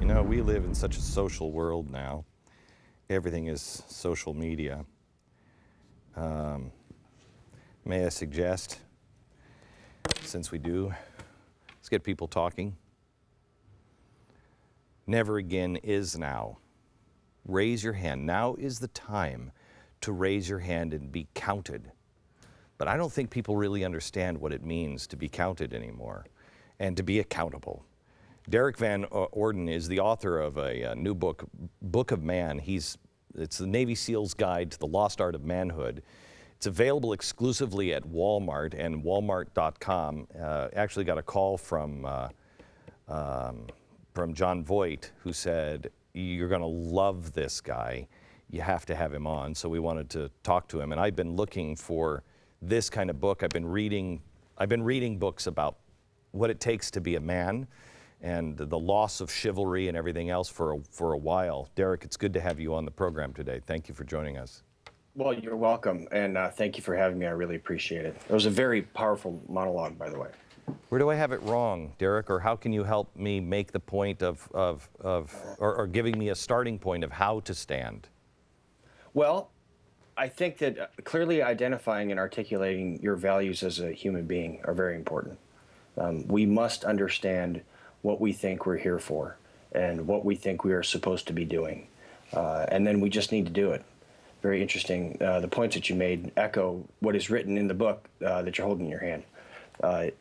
You know, we live in such a social world now. Everything is social media. May I suggest, since we do, let's get people talking. Never again is now. Raise your hand. Now is the time to raise your hand and be counted. But I don't think people really understand what it means to be counted anymore and to be accountable. DerrickVanOrden is the author of a new book, Book of Man. It's the Navy SEAL's Guide to the Lost Art of Manhood. It's available exclusively at Walmart and Walmart.com. Actually got a call from John Voight, who said, "You're going to love this guy. You have to have him on." So we wanted to talk to him. And I've been looking for this kind of book. I've been reading books about what it takes to be a man and the loss of chivalry and everything else for a while. Derrick, it's good to have you on the program today. Thank you for joining us. Well, you're welcome, and thank you for having me. I really appreciate it. It was a very powerful monologue, by the way. Where do I have it wrong, Derrick, or how can you help me make the point or giving me a starting point of how to stand? Well, I think that clearly identifying and articulating your values as a human being are very important. We must understand what we think we're here for and what we think we are supposed to be doing. And then we just need to do it. Very interesting. The points that you made echo what is written in the book that you're holding in your hand.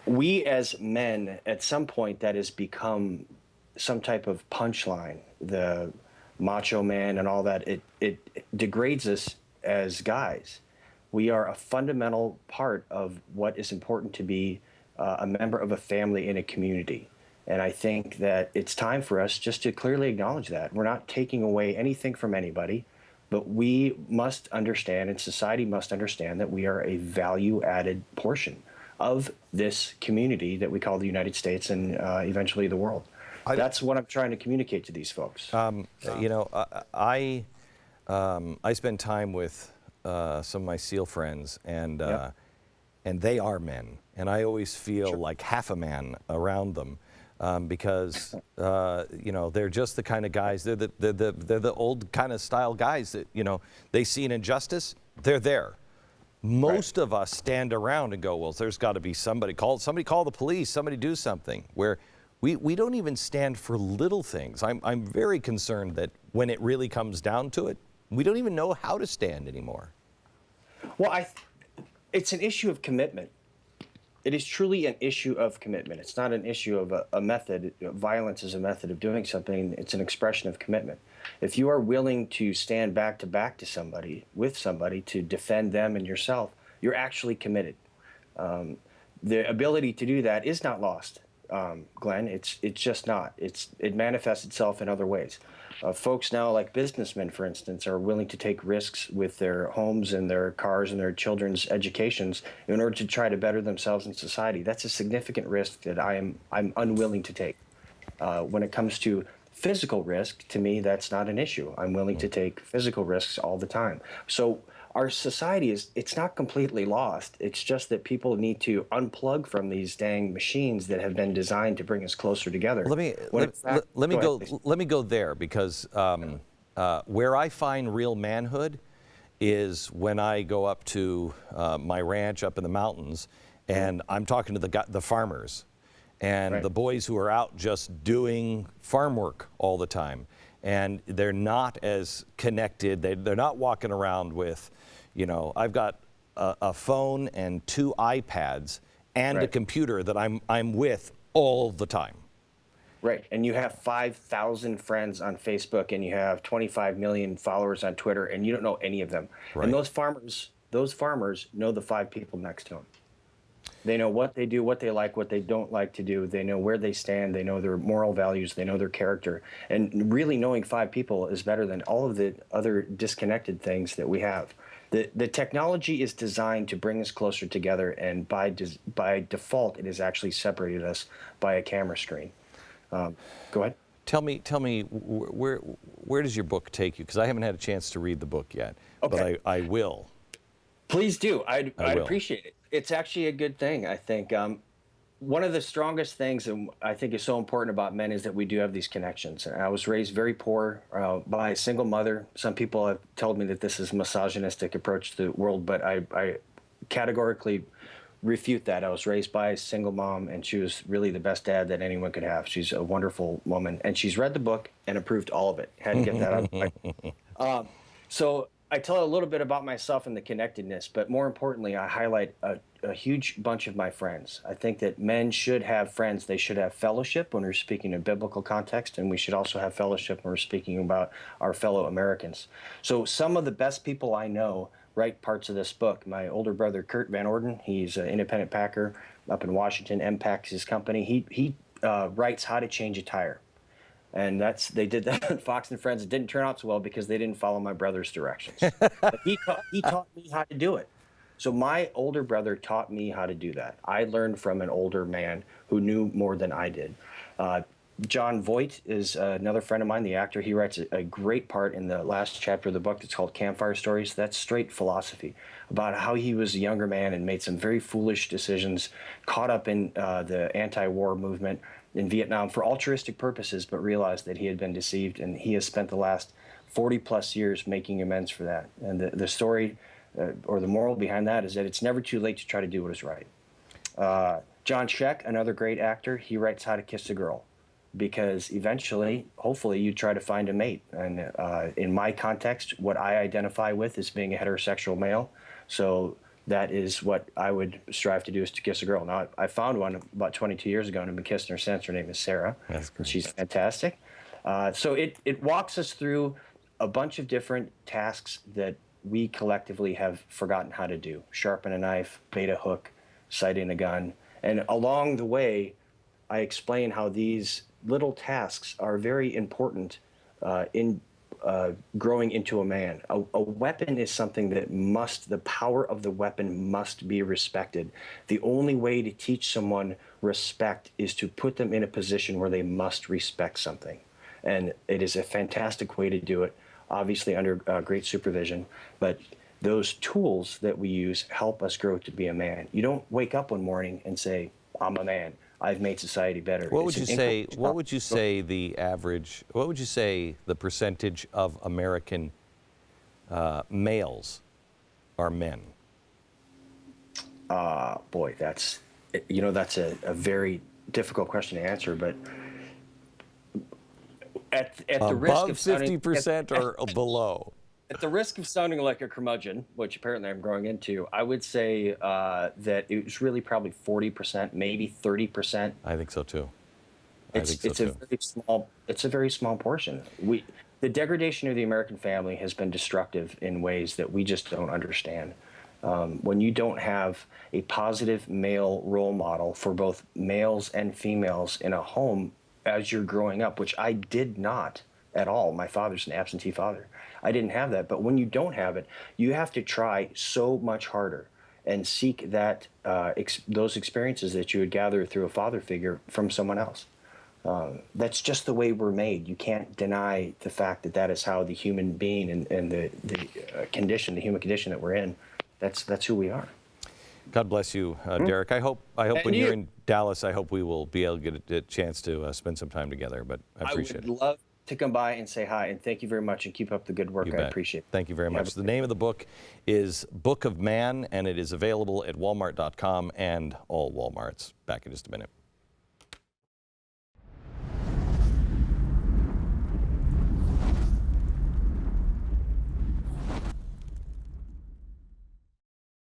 We as men, at some point, that has become some type of punchline. The macho man and all that, it degrades us as guys. We are a fundamental part of what is important to be a member of a family in a community. And I think that it's time for us just to clearly acknowledge that. We're not taking away anything from anybody, but we must understand, and society must understand, that we are a value-added portion of this community that we call the United States and eventually the world. That's what I'm trying to communicate to these folks. You know, I spend time with some of my SEAL friends, and they are men, and I always feel like half a man around them, because you know, they're just the kind of guys. They're the old kind of style guys that, you know, they see an injustice, they're there. Most of us stand around and go, well, there's got to be somebody call the police, somebody do something. Where we don't even stand for little things. I'm very concerned that when it really comes down to it, we don't even know how to stand anymore. Well, it's an issue of commitment. It is truly an issue of commitment. It's not an issue of a method. Violence is a method of doing something. It's an expression of commitment. If you are willing to stand back to somebody, with somebody, to defend them and yourself, you're actually committed. The ability to do that is not lost, Glenn. It's just not. It manifests itself in other ways. Folks now, like businessmen, for instance, are willing to take risks with their homes and their cars and their children's educations in order to try to better themselves in society. That's a significant risk that I'm unwilling to take. When it comes to physical risk, to me, that's not an issue. I'm willing to take physical risks all the time. So our society it's not completely lost. It's just that people need to unplug from these dang machines that have been designed to bring us closer together. Let me go there, because where I find real manhood is when I go up to my ranch up in the mountains, and I'm talking to the farmers and the boys who are out just doing farm work all the time. And they're not as connected. They're not walking around with, you know, I've got a phone and 2 iPads and a computer that I'm with all the time. Right, and you have 5,000 friends on Facebook, and you have 25 million followers on Twitter, and you don't know any of them. Right. And those farmers know the 5 people next to them. They know what they do, what they like, what they don't like to do. They know where they stand. They know their moral values. They know their character. And really knowing 5 people is better than all of the other disconnected things that we have. The technology is designed to bring us closer together, and by default, it has actually separated us by a camera screen. Go ahead. Tell me, where does your book take you? Because I haven't had a chance to read the book yet, but I will. Please do. I'd appreciate it. It's actually a good thing, I think. one of the strongest things that I think is so important about men is that we do have these connections. I was raised very poor by a single mother. Some people have told me that this is a misogynistic approach to the world, but I categorically refute that. I was raised by a single mom, and she was really the best dad that anyone could have. She's a wonderful woman, and she's read the book and approved all of it. Had to get that out. So I tell a little bit about myself and the connectedness, but more importantly, I highlight a huge bunch of my friends. I think that men should have friends. They should have fellowship when we're speaking in biblical context, and we should also have fellowship when we're speaking about our fellow Americans. So some of the best people I know write parts of this book. My older brother, Kurt Van Orden, he's an independent packer up in Washington. MPAC's his company. He writes how to change a tire. And they did that on Fox and Friends. It didn't turn out so well because they didn't follow my brother's directions. But he taught me how to do it. So my older brother taught me how to do that. I learned from an older man who knew more than I did. John Voight is another friend of mine, the actor. He writes a great part in the last chapter of the book that's called Campfire Stories. That's straight philosophy about how he was a younger man and made some very foolish decisions, caught up in the anti-war movement in Vietnam for altruistic purposes, but realized that he had been deceived, and he has spent the last 40-plus years making amends for that. And the story, or the moral behind that, is that it's never too late to try to do what is right. John Scheck, another great actor, he writes How to Kiss a Girl, because eventually, hopefully, you try to find a mate. And in my context, what I identify with is being a heterosexual male. So that is what I would strive to do, is to kiss a girl. Now, I found one about 22 years ago and I've been kissing her since. Her name is Sarah. That's great. She's fantastic. So it walks us through a bunch of different tasks that we collectively have forgotten how to do. Sharpen a knife, bait a hook, sighting a gun. And along the way, I explain how these little tasks are very important in growing into a man. A weapon is something that the power of the weapon must be respected. The only way to teach someone respect is to put them in a position where they must respect something. And it is a fantastic way to do it, obviously under great supervision. But those tools that we use help us grow to be a man. You don't wake up one morning and say, I'm a man. I've made society better. What would you say? What would you say the average? What would you say the percentage of American males are men? Boy, that's a very difficult question to answer. But at the risk Above of sounding 50% or below? At the risk of sounding like a curmudgeon, which apparently I'm growing into, I would say that it's really probably 40%, maybe 30%. I think so too. It's a very small portion. The degradation of the American family has been destructive in ways that we just don't understand. When you don't have a positive male role model for both males and females in a home as you're growing up, which I did not at all. My father's an absentee father. I didn't have that. But when you don't have it, you have to try so much harder and seek that those experiences that you would gather through a father figure from someone else. That's just the way we're made. You can't deny the fact that that is how the human being and the human condition that we're in, that's who we are. God bless you, Derrick. I hope when you're in Dallas, I hope we will be able to get a chance to spend some time together. But I appreciate it. I would love to come by and say hi, and thank you very much, and keep up the good work. I appreciate it. Thank you very much. The name of the book is Book of Man, and it is available at walmart.com and all Walmarts. Back in just a minute.